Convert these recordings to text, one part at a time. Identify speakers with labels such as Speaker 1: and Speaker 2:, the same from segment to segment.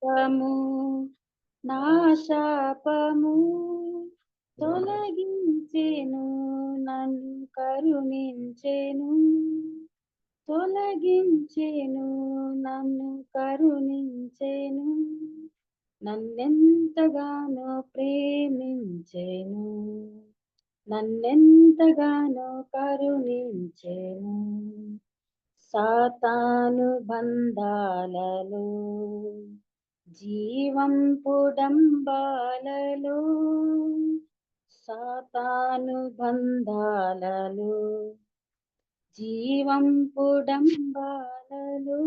Speaker 1: శాపము నా శాపము తొలగించెను, నన్ను కరుణించెను, తొలగించెను, నన్ను కరుణించెను, నన్నెంతగానో ప్రేమించెను, నన్నెంతగానో కరుణించెను. సాతాను బంధాలలో, జీవంపు డంబాలలో, సాతాను బంధాలలో, జీవంపు డంబాలలో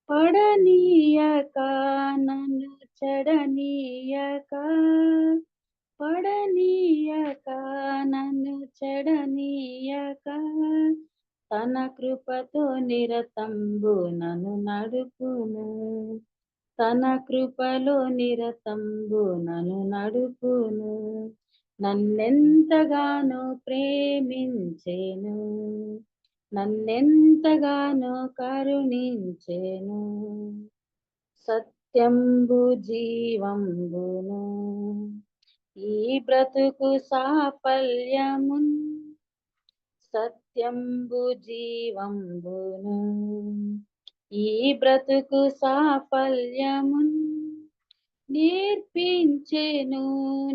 Speaker 1: పడనీయక, నన్ను చెడనీయక, పడనీయక, నన్ను చెడనీయక, తన కృపతో నిరతంబు నన్ను నడుపును, తన కృపలో నిరతంబు నన్ను నడుపును, నన్నెంతగానో ప్రేమించెను, నన్నెంతగానో కరుణించెను. సత్యంబు జీవంబును ఈ బ్రతుకు సాఫల్యమున్, సత్యంబు జీవంబును ఈ బ్రతుకు సాఫల్యమున్ నేర్పించెను,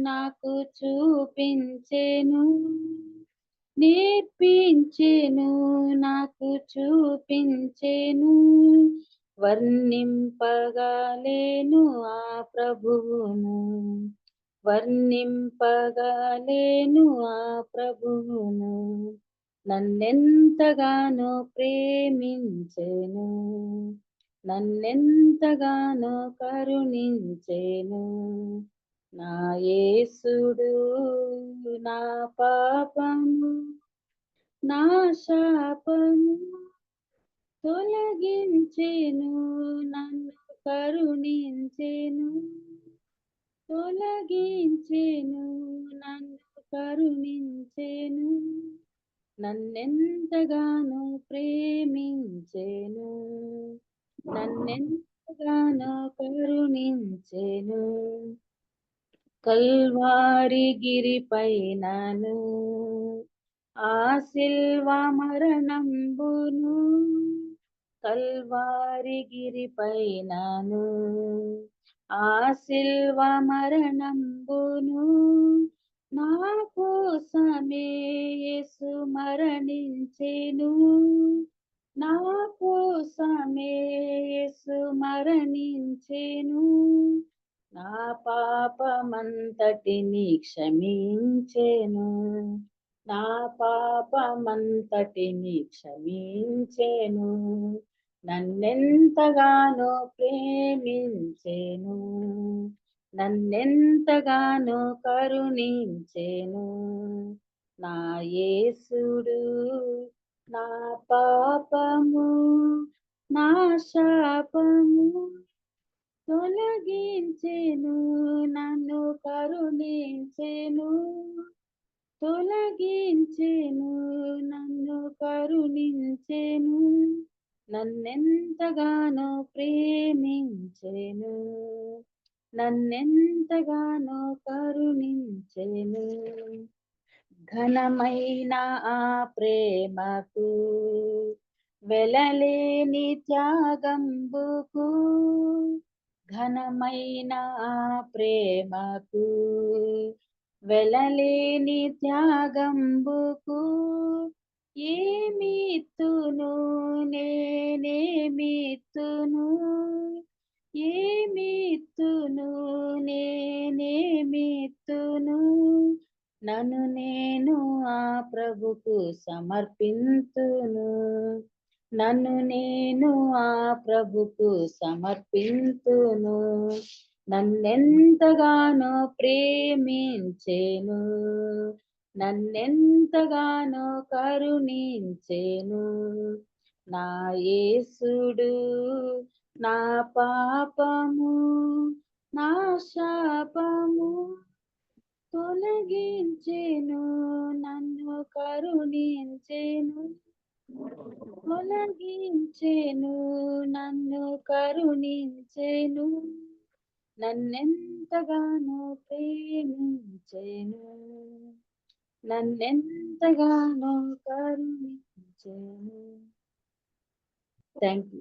Speaker 1: నాకు చూపించెను, నేర్పించెను, నాకు చూపించెను, వర్ణింపగాలేను ఆ ప్రభువును, వర్ణింపగాలేను ఆ ప్రభువును, నన్నెంతగానో ప్రేమించెను, నన్నెంతగానో కరుణించెను. నా యేసుడు నా పాపము నా శాపము తొలగించెను, నన్ను కరుణించెను, తొలగించెను, నన్ను కరుణించెను, నన్నెంతగానో ప్రేమించెను, నన్నెంతగానో కరుణించెను. కల్వారి గిరిపైనను ఆ శిల్వ మరణంబును, కల్వారి గిరిపైనను ఆ శిల్వ మరణంబును నా కోసమే యేసు మరణించెను, నా కోసమే యేసు మరణించెను, నా పాపమంతటిని క్షమించెను, నా పాపమంతటిని క్షమించెను, నన్నెంతగానో ప్రేమించెను, నన్నెంతగానో కరుణించెను. నా యేసుడు నా పాపము నా శాపము తొలగించెను, నన్ను కరుణించెను, తొలగించెను, నన్ను కరుణించెను, నన్నెంతగానో ప్రేమించెను, నన్నెంతగానో కరుణించెను. ఘనమైన ఆ ప్రేమకు వెలలేని త్యాగంబుకు, ఘనమైన ఆ ప్రేమకు వెలలేని త్యాగంబుకు ఏమిత్తును నేనేమిత్తును, ఏమిత్తును నేనేమిత్తును, నన్ను నేను ఆ ప్రభుకు సమర్పింతును, నన్ను నేను ఆ ప్రభుకు సమర్పింతును, నన్నెంతగానో ప్రేమించెను, నన్నెంతగానో కరుణించెను. నా యేసుడు నా పాపము నా శాపము తొలగించెను, నన్ను కరుణించెను, తొలగించెను, నన్ను కరుణించెను, నన్నెంతగానో ప్రేమించెను, నన్నెంతగానో కరుణించెను. Thank you.